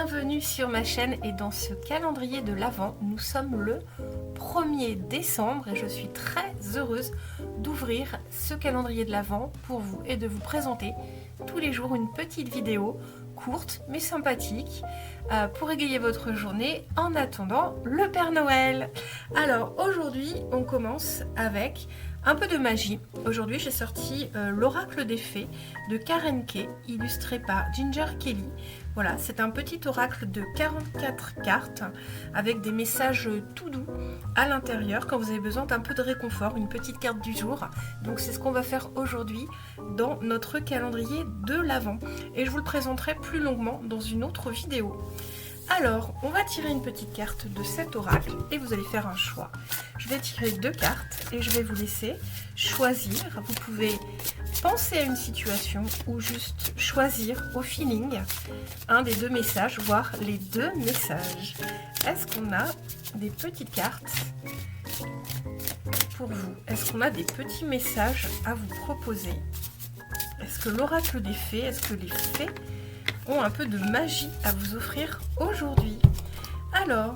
Bienvenue sur ma chaîne et dans ce calendrier de l'Avent, nous sommes le 1er décembre et je suis très heureuse d'ouvrir ce calendrier de l'Avent pour vous et de vous présenter tous les jours une petite vidéo courte mais sympathique pour égayer votre journée en attendant le Père Noël. Alors aujourd'hui on commence avec un peu de magie. Aujourd'hui j'ai sorti l'oracle des fées de Karen Kay, illustré par Ginger Kelly. Voilà, c'est un petit oracle de 44 cartes avec des messages tout doux à l'intérieur quand vous avez besoin d'un peu de réconfort, une petite carte du jour. Donc c'est ce qu'on va faire aujourd'hui dans notre calendrier de l'Avent et je vous le présenterai plus longuement dans une autre vidéo. Alors, on va tirer une petite carte de cet oracle et vous allez faire un choix. Je vais tirer 2 cartes et je vais vous laisser choisir. Vous pouvez penser à une situation ou juste choisir au feeling un des 2 messages, voire les 2 messages. Est-ce qu'on a des petites cartes pour vous? Est-ce qu'on a des petits messages à vous proposer? Est-ce que l'oracle des fées, est-ce que les fées ont un peu de magie à vous offrir aujourd'hui? Alors,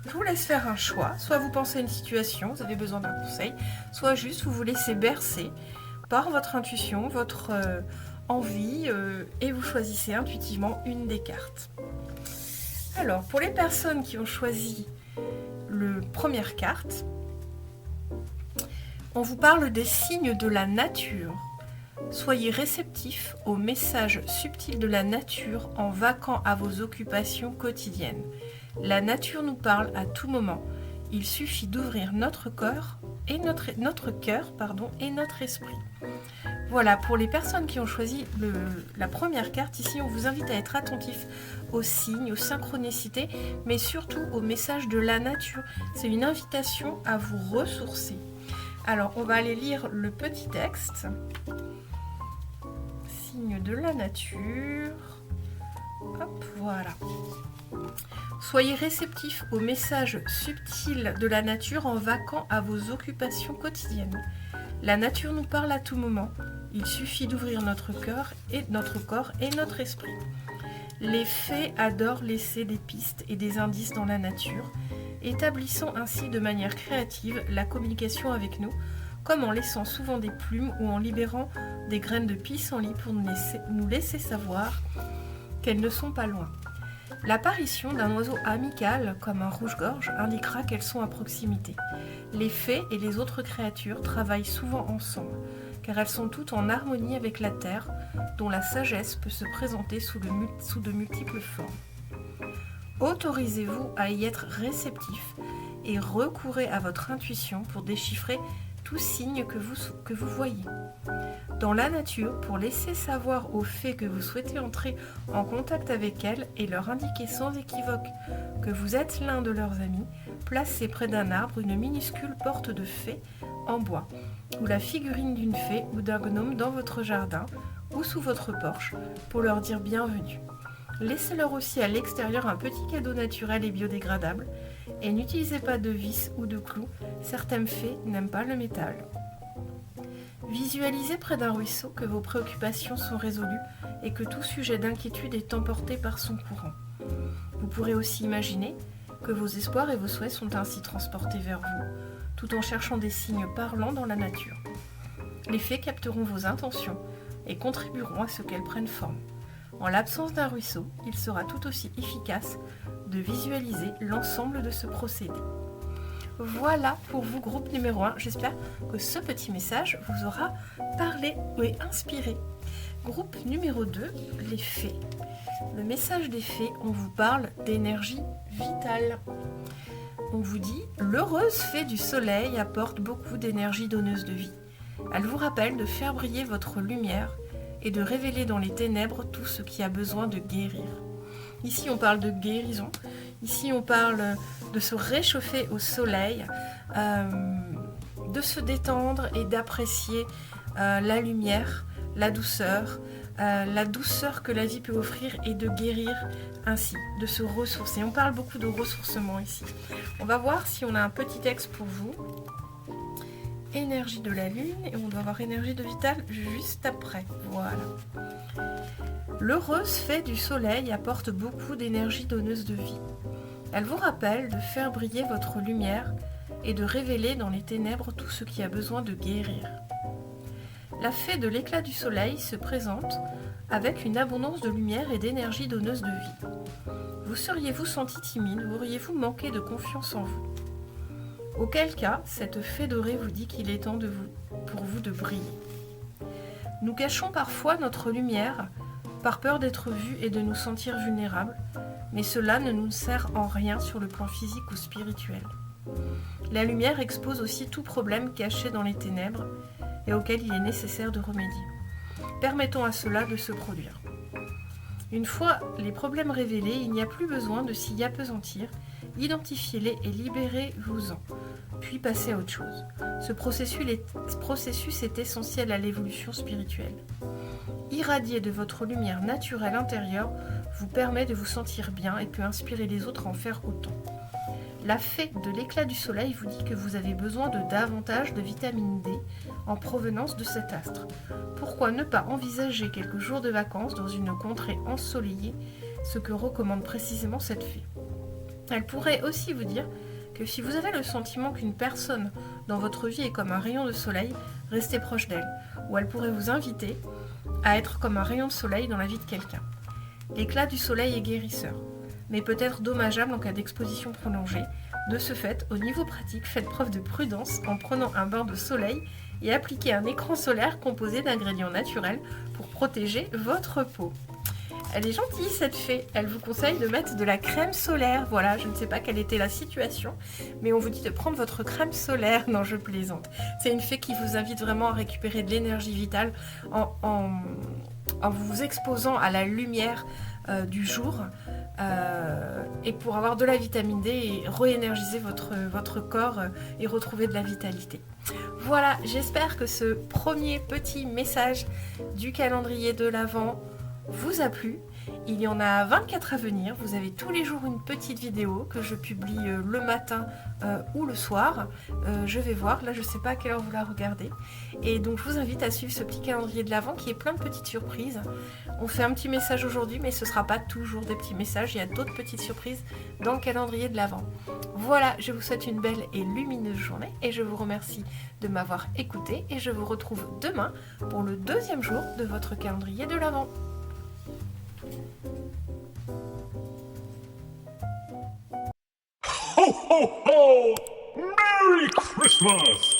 je vous laisse faire un choix. Soit vous pensez à une situation, vous avez besoin d'un conseil, soit juste vous vous laissez bercer par votre intuition, votre envie, et vous choisissez intuitivement une des cartes. Alors, pour les personnes qui ont choisi la première carte, on vous parle des signes de la nature. Soyez réceptifs aux messages subtils de la nature en vaquant à vos occupations quotidiennes. La nature nous parle à tout moment. Il suffit d'ouvrir notre cœur et notre esprit. Voilà, pour les personnes qui ont choisi la première carte, ici on vous invite à être attentif aux signes, aux synchronicités, mais surtout aux messages de la nature. C'est une invitation à vous ressourcer. Alors, on va aller lire le petit texte. Signe de la nature. Hop, voilà. Soyez réceptifs aux messages subtils de la nature en vaquant à vos occupations quotidiennes. La nature nous parle à tout moment. Il suffit d'ouvrir notre cœur et notre corps et notre esprit. Les fées adorent laisser des pistes et des indices dans la nature, établissant ainsi de manière créative la communication avec nous, comme en laissant souvent des plumes ou en libérant des graines de pissenlit pour nous laisser savoir qu'elles ne sont pas loin. L'apparition d'un oiseau amical, comme un rouge-gorge, indiquera qu'elles sont à proximité. Les fées et les autres créatures travaillent souvent ensemble, car elles sont toutes en harmonie avec la terre, dont la sagesse peut se présenter sous de multiples formes. Autorisez-vous à y être réceptif et recourez à votre intuition pour déchiffrer tout signe que vous voyez. Dans la nature, pour laisser savoir aux fées que vous souhaitez entrer en contact avec elles et leur indiquer sans équivoque que vous êtes l'un de leurs amis, placez près d'un arbre une minuscule porte de fée en bois, ou la figurine d'une fée ou d'un gnome dans votre jardin ou sous votre porche pour leur dire bienvenue. Laissez-leur aussi à l'extérieur un petit cadeau naturel et biodégradable et n'utilisez pas de vis ou de clous, certaines fées n'aiment pas le métal. Visualisez près d'un ruisseau que vos préoccupations sont résolues et que tout sujet d'inquiétude est emporté par son courant. Vous pourrez aussi imaginer que vos espoirs et vos souhaits sont ainsi transportés vers vous, tout en cherchant des signes parlants dans la nature. Les fées capteront vos intentions et contribueront à ce qu'elles prennent forme. En l'absence d'un ruisseau, il sera tout aussi efficace de visualiser l'ensemble de ce procédé. Voilà pour vous, groupe numéro 1. J'espère que ce petit message vous aura parlé et inspiré. Groupe numéro 2, les fées. Le message des fées, on vous parle d'énergie vitale. On vous dit, l'heureuse fée du soleil apporte beaucoup d'énergie donneuse de vie. Elle vous rappelle de faire briller votre lumière et de révéler dans les ténèbres tout ce qui a besoin de guérir. Ici, on parle de guérison. Ici, on parle de se réchauffer au soleil, de se détendre et d'apprécier la lumière, la douceur que la vie peut offrir et de guérir ainsi, de se ressourcer. On parle beaucoup de ressourcement ici. On va voir si on a un petit texte pour vous. Énergie de la lune et on doit avoir énergie de vitale juste après. Voilà. L'heureuse fée du soleil apporte beaucoup d'énergie donneuse de vie. Elle vous rappelle de faire briller votre lumière et de révéler dans les ténèbres tout ce qui a besoin de guérir. La fée de l'éclat du soleil se présente avec une abondance de lumière et d'énergie donneuse de vie. Vous seriez-vous senti timide, auriez-vous manqué de confiance en vous? Auquel cas, cette fée dorée vous dit qu'il est temps pour vous de briller. Nous cachons parfois notre lumière par peur d'être vus et de nous sentir vulnérables, mais cela ne nous sert en rien sur le plan physique ou spirituel. La lumière expose aussi tout problème caché dans les ténèbres et auquel il est nécessaire de remédier. Permettons à cela de se produire. Une fois les problèmes révélés, il n'y a plus besoin de s'y appesantir, identifiez-les et libérez-vous-en, puis passez à autre chose. Ce processus est essentiel à l'évolution spirituelle. Irradier de votre lumière naturelle intérieure vous permet de vous sentir bien et peut inspirer les autres à en faire autant. La fée de l'éclat du soleil vous dit que vous avez besoin de davantage de vitamine D en provenance de cet astre. Pourquoi ne pas envisager quelques jours de vacances dans une contrée ensoleillée, ce que recommande précisément cette fée. Elle pourrait aussi vous dire que si vous avez le sentiment qu'une personne dans votre vie est comme un rayon de soleil, restez proche d'elle, ou elle pourrait vous inviter à être comme un rayon de soleil dans la vie de quelqu'un. L'éclat du soleil est guérisseur, mais peut être dommageable en cas d'exposition prolongée. De ce fait, au niveau pratique, faites preuve de prudence en prenant un bain de soleil et appliquez un écran solaire composé d'ingrédients naturels pour protéger votre peau. Elle est gentille cette fée, elle vous conseille de mettre de la crème solaire. Voilà, je ne sais pas quelle était la situation, mais on vous dit de prendre votre crème solaire. Non, je plaisante. C'est une fée qui vous invite vraiment à récupérer de l'énergie vitale en vous exposant à la lumière du jour et pour avoir de la vitamine D et réénergiser votre corps et retrouver de la vitalité. Voilà, j'espère que ce premier petit message du calendrier de l'Avent vous a plu. Il y en a 24 à venir. Vous avez tous les jours une petite vidéo que je publie le matin ou le soir. Je vais voir. Là, je ne sais pas à quelle heure vous la regardez. Et donc, je vous invite à suivre ce petit calendrier de l'Avent qui est plein de petites surprises. On fait un petit message aujourd'hui, mais ce ne sera pas toujours des petits messages. Il y a d'autres petites surprises dans le calendrier de l'Avent. Voilà, je vous souhaite une belle et lumineuse journée et je vous remercie de m'avoir écouté. Et je vous retrouve demain pour le deuxième jour de votre calendrier de l'Avent. Ho, ho, ho! Merry Christmas!